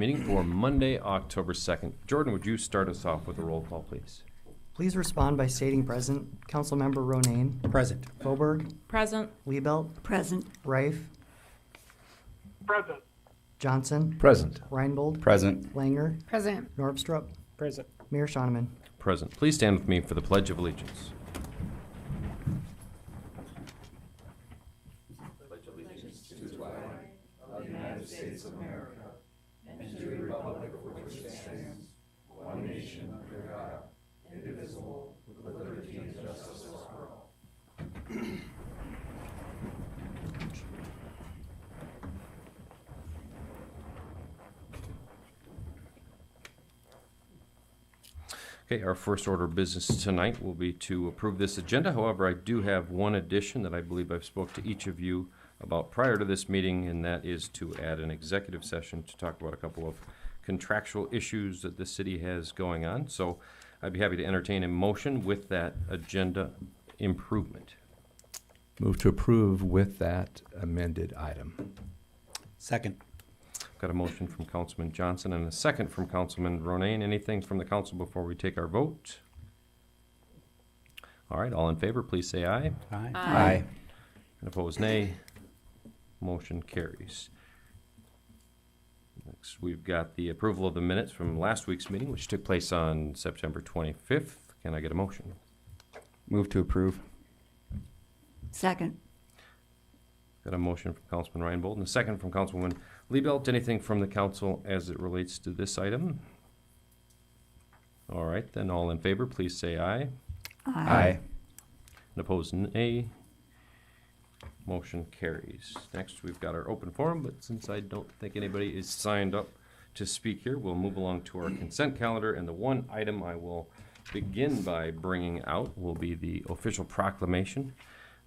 meeting for Monday, October 2nd. Jordan, would you start us off with a roll call, please? Please respond by stating present. Councilmember Ronayne. Present. Foberg. Present. Liebelt. Present. Reif. Present. Johnson. Present. Reinbold. Present. Langer. Present. Norvstrup. Present. Mayor Shoneman. Present. Please stand with me for the Pledge of Allegiance. Okay, our first order of business tonight will be to approve this agenda. However, I do have one addition that I believe I've spoke to each of you about prior to this meeting, and that is to add an executive session to talk about a couple of contractual issues that the city has going on. So I'd be happy to entertain a motion with that agenda improvement. Move to approve with that amended item. Second. Got a motion from Councilman Johnson and a second from Councilman Ronayne. Anything from the council before we take our vote? All right, all in favor, please say aye. Aye. Aye. And opposed, nay. Motion carries. Next, we've got the approval of the minutes from last week's meeting, which took place on September 25th. Can I get a motion? Move to approve. Second. Got a motion from Councilman Reinbold and a second from Councilwoman Liebelt. Anything from the council as it relates to this item? All right, then all in favor, please say aye. Aye. And opposed, nay. Motion carries. Next, we've got our open forum, but since I don't think anybody is signed up to speak here, we'll move along to our consent calendar. And the one item I will begin by bringing out will be the official proclamation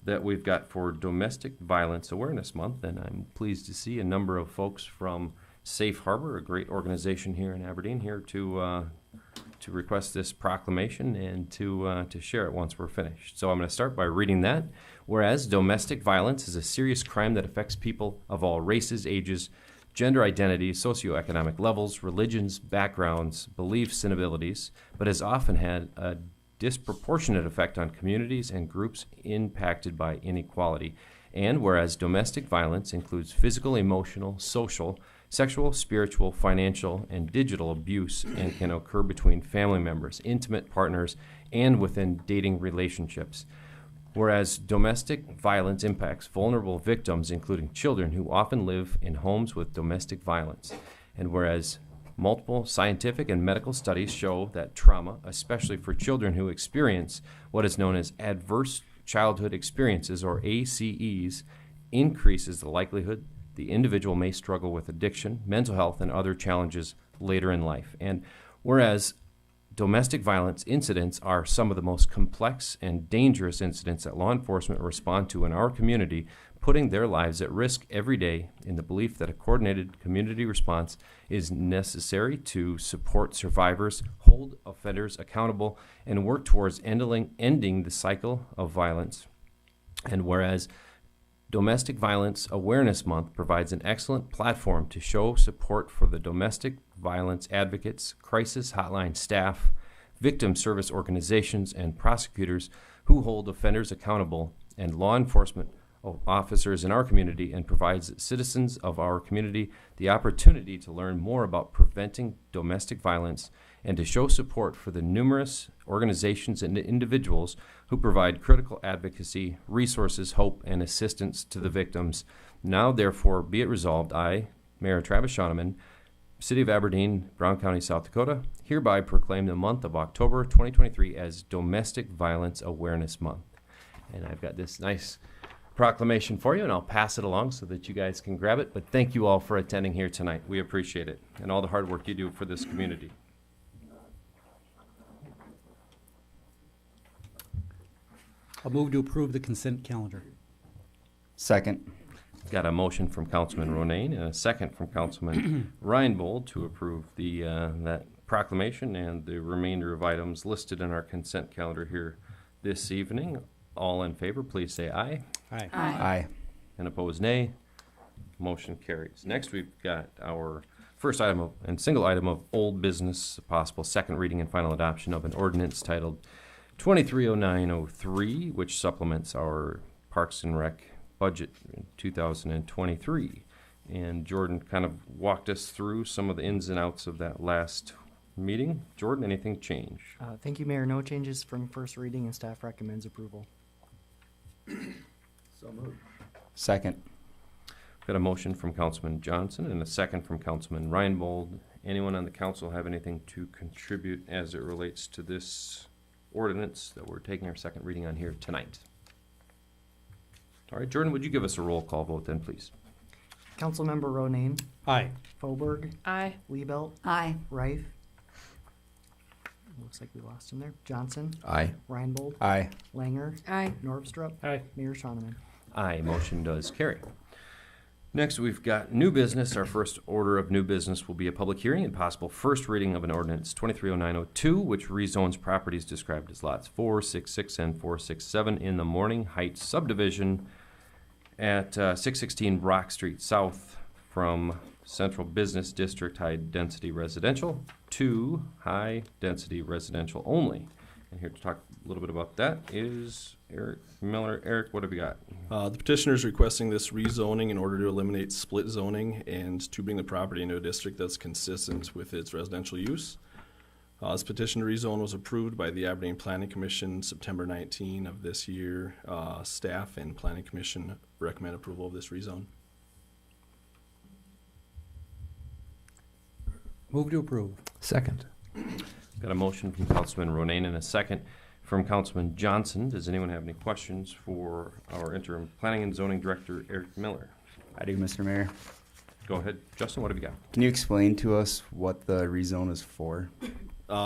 that we've got for Domestic Violence Awareness Month. And I'm pleased to see a number of folks from Safe Harbor, a great organization here in Aberdeen, here to request this proclamation and to share it once we're finished. So I'm going to start by reading that. Whereas domestic violence is a serious crime that affects people of all races, ages, gender identities, socioeconomic levels, religions, backgrounds, beliefs, and abilities, but has often had a disproportionate effect on communities and groups impacted by inequality. And whereas domestic violence includes physical, emotional, social, sexual, spiritual, financial, and digital abuse and can occur between family members, intimate partners, and within dating relationships. Whereas domestic violence impacts vulnerable victims, including children who often live in homes with domestic violence. And whereas multiple scientific and medical studies show that trauma, especially for children who experience what is known as adverse childhood experiences, or ACEs, increases the likelihood the individual may struggle with addiction, mental health, and other challenges later in life. And whereas domestic violence incidents are some of the most complex and dangerous incidents that law enforcement respond to in our community, putting their lives at risk every day in the belief that a coordinated community response is necessary to support survivors, hold offenders accountable, and work towards ending the cycle of violence. And whereas Domestic Violence Awareness Month provides an excellent platform to show support for the domestic violence advocates, crisis hotline staff, victim service organizations, and prosecutors who hold offenders accountable, and law enforcement officers in our community, and provides citizens of our community the opportunity to learn more about preventing domestic violence and to show support for the numerous organizations and individuals who provide critical advocacy, resources, hope, and assistance to the victims. Now, therefore, be it resolved, I, Mayor Travis Shoneman, City of Aberdeen, Brown County, South Dakota, hereby proclaim the month of October 2023 as Domestic Violence Awareness Month. And I've got this nice proclamation for you, and I'll pass it along so that you guys can grab it. But thank you all for attending here tonight. We appreciate it, and all the hard work you do for this community. I'll move to approve the consent calendar. Second. Got a motion from Councilman Ronayne and a second from Councilman Reinbold to approve the that proclamation and the remainder of items listed in our consent calendar here this evening. All in favor, please say aye. Aye. Aye. And opposed, nay. Motion carries. Next, we've got our first item of, and single item of old business, possible second reading and final adoption of an ordinance titled 230903, which supplements our Parks and Rec budget in 2023. And Jordan kind of walked us through some of the ins and outs of that last meeting. Jordan, anything change? Thank you, Mayor. No changes from first reading, and staff recommends approval. Second. Got a motion from Councilman Johnson and a second from Councilman Reinbold. Anyone on the council have anything to contribute as it relates to this ordinance that we're taking our second reading on here tonight? All right, Jordan, would you give us a roll call vote then, please? Councilmember Ronayne, Aye. Fauberg, Aye. Liebelt, Aye. Reif. Looks like we lost him there. Johnson, Aye. Reinbold, Aye. Langer, Aye. Norvstrup, Aye. Mayor Shoneman. Aye, motion does carry. Next, we've got new business. Our first order of new business will be a public hearing and possible first reading of an ordinance 230902, which rezones properties described as lots 466 and 467 in the Morning Heights subdivision at 616 Brock Street South from Central Business District High Density Residential to High Density Residential only. And here to talk a little bit about that is Eric Miller. Eric, what have you got? The petitioner is requesting this rezoning in order to eliminate split zoning and to bring the property into a district that's consistent with its residential use. This petition to rezone was approved by the Aberdeen Planning Commission September 19 of this year. Staff and Planning Commission recommend approval of this rezone. Move to approve. Second. Got a motion from Councilman Ronayne and a second from Councilman Johnson. Does anyone have any questions for our interim planning and zoning director, Eric Miller? I do, Mr. Mayor. Go ahead. Justin, what have you got? Can you explain to us what the rezone is for?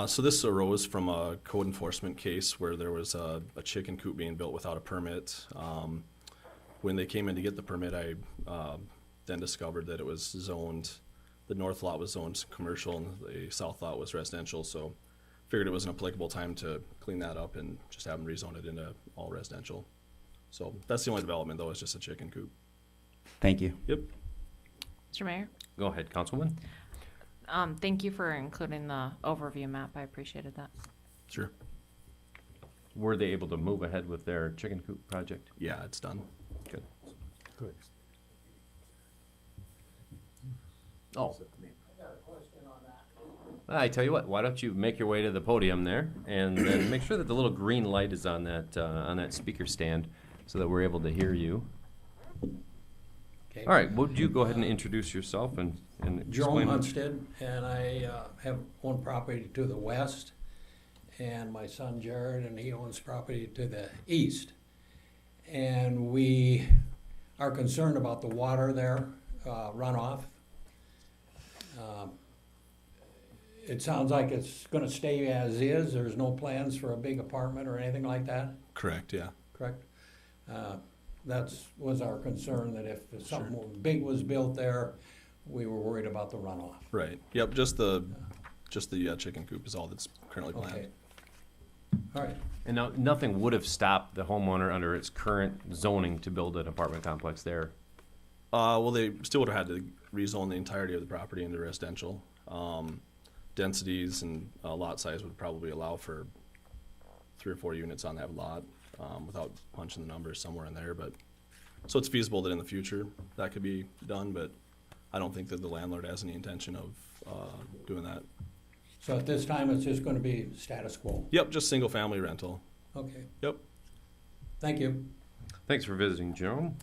So this arose from a code enforcement case where there was a chicken coop being built without a permit. When they came in to get the permit, I then discovered that it was zoned, the north lot was zoned commercial and the south lot was residential, so figured it was an applicable time to clean that up and just have them rezone it into all residential. So that's the only development though, is just a chicken coop. Thank you. Yep. Mr. Mayor, Go ahead, Councilwoman. thank you for including the overview map. I appreciated that. Sure. Were they able to move ahead with their chicken coop project? Yeah, it's done. Good. Good. Oh. I tell you what, why don't you make your way to the podium there and then make sure that the little green light is on that speaker stand so that we're able to hear you. Okay. All right, would you go ahead and introduce yourself and Jerome explain? Hunstead, and I have one property to the west, and my son Jared, and he owns property to the east. And we are concerned about the water there, runoff. It sounds like it's gonna stay as is. There's no plans for a big apartment or anything like that, Correct, yeah. correct? That's was our concern, that if something big was built there, we were worried about the runoff. Right. Yep, just the chicken coop is all that's currently planned. Okay. All right. And now, nothing would have stopped the homeowner under its current zoning to build an apartment complex there. Well, they still would have had to rezone the entirety of the property into residential. Densities and lot size would probably allow for 3 or 4 units on that lot, without punching the numbers somewhere in there. But so it's feasible that in the future that could be done, but I don't think that the landlord has any intention of doing that. So at this time, it's just gonna be status quo? Yep, just single family rental. Okay, Yep. thank you. Thanks for visiting, Jerome.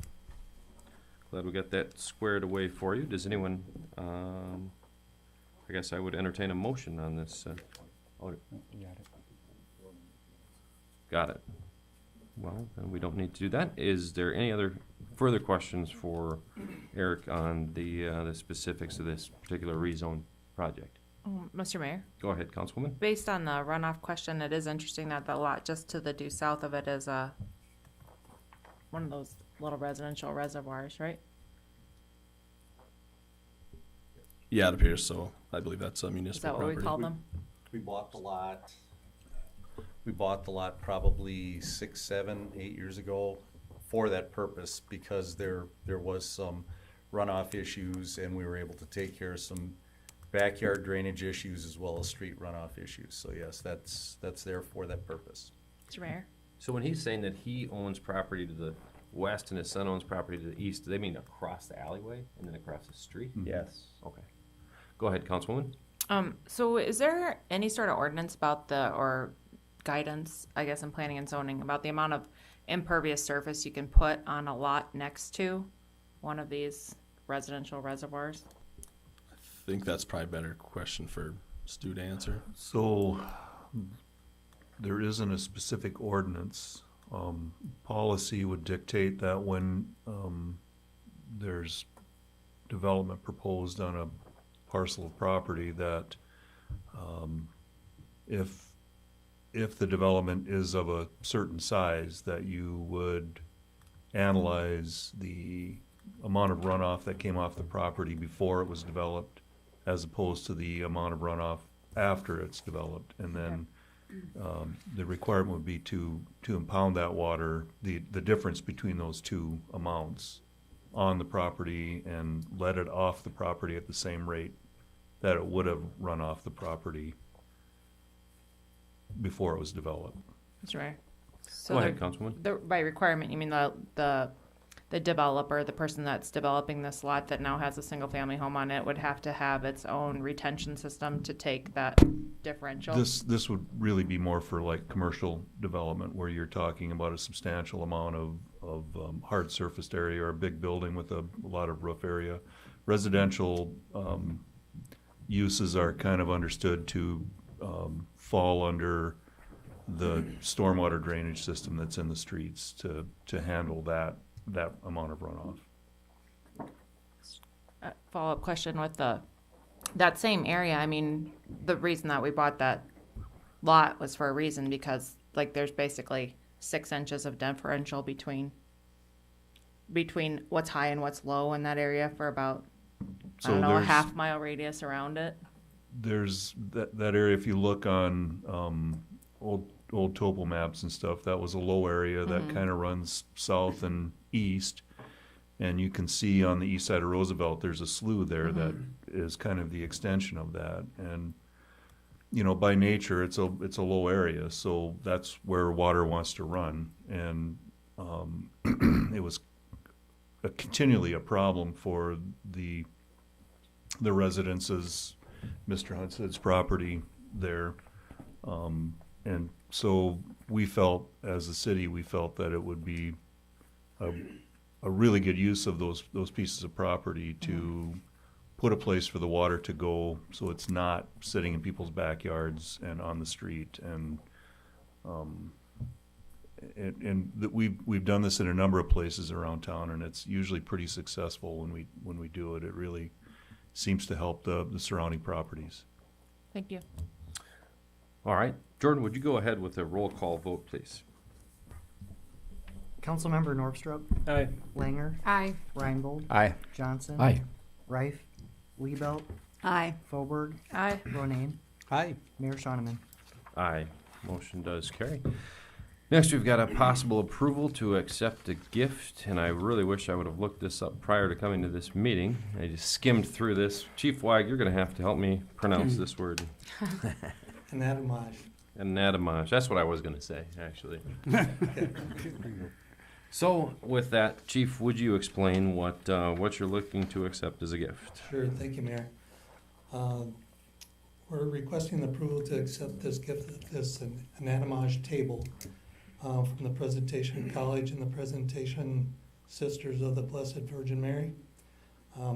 Glad we got that squared away for you. Does anyone, I guess I would entertain a motion on this. Got it. Well, then we don't need to do that. Is there any other further questions for Eric on the specifics of this particular rezone project? Mr. Mayor, Go ahead, Councilwoman. based on the runoff question, it is interesting that the lot just to the due south of it is one of those little residential reservoirs, right? Yeah, it appears so. I believe that's a Is municipal that what property. we call them? We bought the lot. We bought the lot probably 6, 7, 8 years ago for that purpose, because there was some runoff issues, and we were able to take care of some backyard drainage issues as well as street runoff issues. So yes, that's there for that purpose. Mr. Mayor? So when he's saying that he owns property to the west and his son owns property to the east, do they mean across the alleyway and then across the street? Yes. Okay. Go ahead, Councilwoman. So is there any sort of ordinance about or guidance, I guess, in planning and zoning about the amount of impervious surface you can put on a lot next to one of these residential reservoirs? I think that's probably a better question for Stu to answer. So there isn't a specific ordinance. Policy would dictate that when there's development proposed on a parcel of property, that if the development is of a certain size, that you would analyze the amount of runoff that came off the property before it was developed as opposed to the amount of runoff after it's developed. And then the requirement would be to impound that water, the difference between those two amounts on the property, and let it off the property at the same rate that it would have run off the property before it was developed. That's right. So Go ahead, Councilwoman. by requirement, you mean the developer, the person that's developing this lot that now has a single family home on it, would have to have its own retention system to take that differential? This would really be more for like commercial development, where you're talking about a substantial amount of hard surfaced area or a big building with a lot of roof area. Residential uses are kind of understood to fall under the stormwater drainage system that's in the streets to handle that amount of runoff. Follow-up question with that same area. I mean, the reason that we bought that lot was for a reason, because like there's basically 6 inches of differential between what's high and what's low in that area for about, I don't know, a half-mile radius around it. There's that area, if you look on old topo maps and stuff, that was a low area that kind of runs south and east. And you can see on the east side of Roosevelt, there's a slough there that is kind of the extension of that. And, you know, by nature, it's a low area, so that's where water wants to run. And it was continually a problem for the residences, Mr. Hunt's property there. And so we felt, as a city, that it would be a really good use of those pieces of property to put a place for the water to go, so it's not sitting in people's backyards and on the street. And we've done this in a number of places around town, and it's usually pretty successful when we do it. It really seems to help the surrounding properties. Thank you. All right. Jordan, would you go ahead with a roll call vote, please? Councilmember Norvstrup, Aye. Langer, Aye. Reinbold, Aye. Johnson, Aye. Reif, Liebelt, Aye. Fauberg, Aye. Ronayne, Aye. Mayor Shoneman. Aye. Motion does carry. Next, we've got a possible approval to accept a gift, and I really wish I would have looked this up prior to coming to this meeting. I just skimmed through this. Chief Weig, you're going to have to help me pronounce this word. Anatomage. Anatomage. That's what I was going to say, actually. So, with that, Chief, would you explain what you're looking to accept as a gift? Sure, thank you, Mayor. We're requesting approval to accept this gift, this Anatomage table from the Presentation College and the Presentation Sisters of the Blessed Virgin Mary.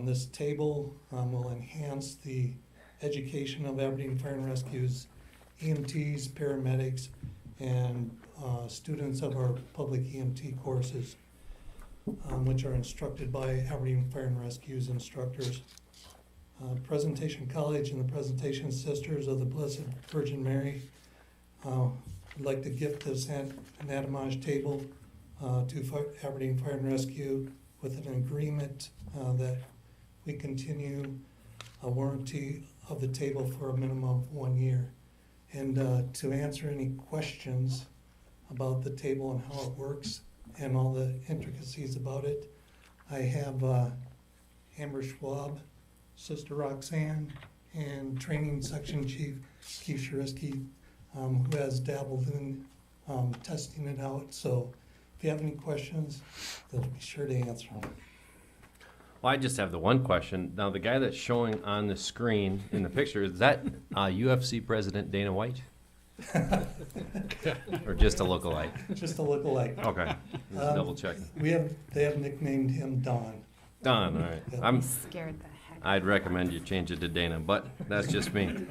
This table will enhance the education of Aberdeen Fire and Rescue's EMTs, paramedics, and students of our public EMT courses, which are instructed by Aberdeen Fire and Rescue's instructors. Presentation College and the Presentation Sisters of the Blessed Virgin Mary would like to gift this Anatomage table to Aberdeen Fire and Rescue with an agreement that we continue a warranty of the table for a minimum of 1 year. And to answer any questions about the table and how it works and all the intricacies about it, I have Amber Schwab, Sister Roxanne, and Training Section Chief Keith Shurisky, who has dabbled in testing it out. So if you have any questions, they'll be sure to answer them. Well, I just have the one question. Now, the guy that's showing on the screen in the picture, is that UFC President Dana White? Or just a lookalike? Just a lookalike. Okay, just double checking. They have nicknamed him Don. Don, all right. Yeah. I'm Scared the heck. I'd recommend you change it to Dana, but that's just me.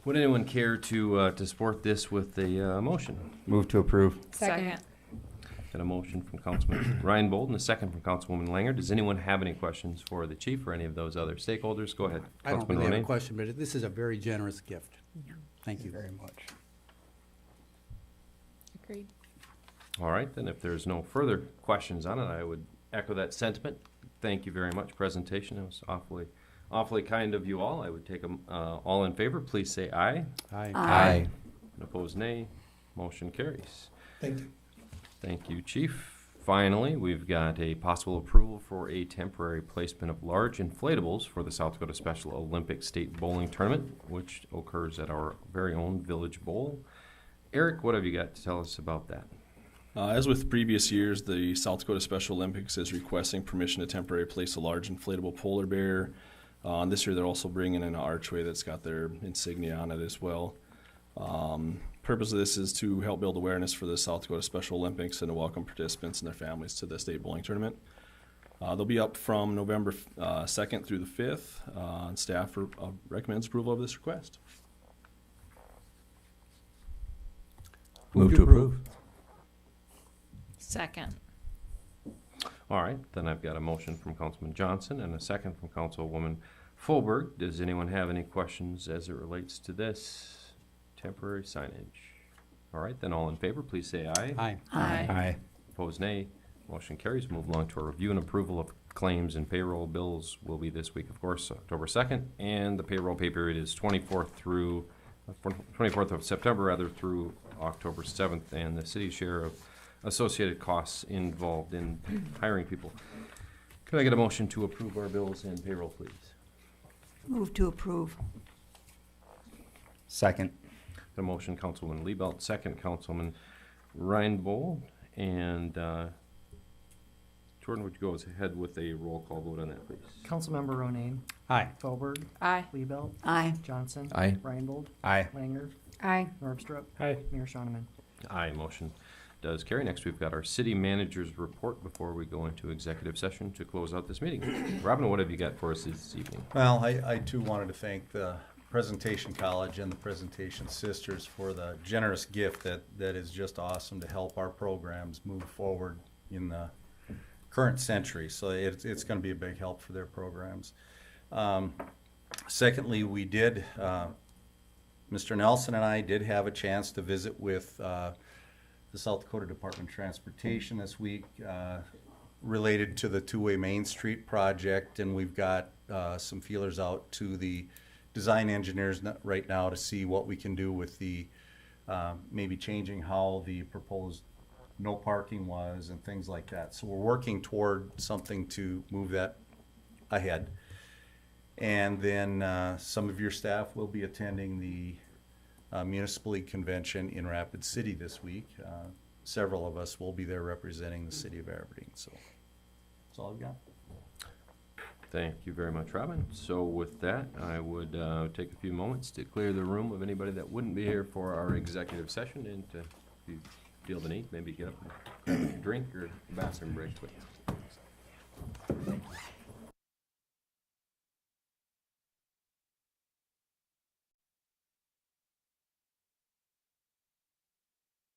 Would anyone care to support this with a motion? Move to approve. Second. Got a motion from Councilman Ryan Bold and a second from Councilwoman Langer. Does anyone have any questions for the chief or any of those other stakeholders? Go ahead. I don't Councilman really have a Ronayne. question, but this is a very generous gift. Thank you very much. Agreed. All right, then if there's no further questions on it, I would echo that sentiment. Thank you very much. Presentation, it was awfully kind of you all. I would take them all in favor. Please say aye. Aye. Aye. And opposed, nay. Motion carries. Thank you. Thank you, Chief. Finally, we've got a possible approval for a temporary placement of large inflatables for the South Dakota Special Olympic State Bowling Tournament, which occurs at our very own Village Bowl. Eric, what have you got to tell us about that? As with previous years, the South Dakota Special Olympics is requesting permission to temporarily place a large inflatable polar bear. This year, they're also bringing in an archway that's got their insignia on it as well. Purpose of this is to help build awareness for the South Dakota Special Olympics and to welcome participants and their families to the state bowling tournament. They'll be up from November 2nd through the 5th, and staff recommends approval of this request. Move to approve. Second. All right, then I've got a motion from Councilman Johnson and a second from Councilwoman Fulberg. Does anyone have any questions as it relates to this temporary signage? All right, then all in favor, please say aye. Aye. Aye. Aye. Opposed, nay. Motion carries. Move along to our review and approval of claims and payroll bills will be this week, of course, October 2nd, and the payroll pay period is 24th of September, rather, through October 7th, and the city's share of associated costs involved in hiring people. Could I get a motion to approve our bills and payroll, please? Move to approve. Second. The motion, Councilwoman Liebelt, second, Councilman Reinbold, and Jordan, would you go ahead with a roll call vote on that, please? Councilmember Ronayne. Aye. Felberg. Aye. Liebelt. Aye. Johnson. Aye. Reinbold. Aye. Langer. Aye. Norvstrup. Aye. Mayor Shoneman. Aye, motion does carry. Next, we've got our city manager's report before we go into executive session to close out this meeting. Robin, what have you got for us this evening? Well, I too wanted to thank the Presentation College and the Presentation Sisters for the generous gift that is just awesome to help our programs move forward in the current century. So it's going to be a big help for their programs. Secondly, we did, Mr. Nelson and I did have a chance to visit with the South Dakota Department of Transportation this week related to the two-way Main Street project, and we've got some feelers out to the design engineers right now to see what we can do with the maybe changing how the proposed no parking was and things like that. So we're working toward something to move that ahead. And then some of your staff will be attending the Municipal League Convention in Rapid City this week. Several of us will be there representing the city of Aberdeen. So that's all I've got. Thank you very much, Robin. So with that, I would take a few moments to clear the room of anybody that wouldn't be here for our executive session, and to, if you feel the need, maybe get up and grab a drink or a bathroom break.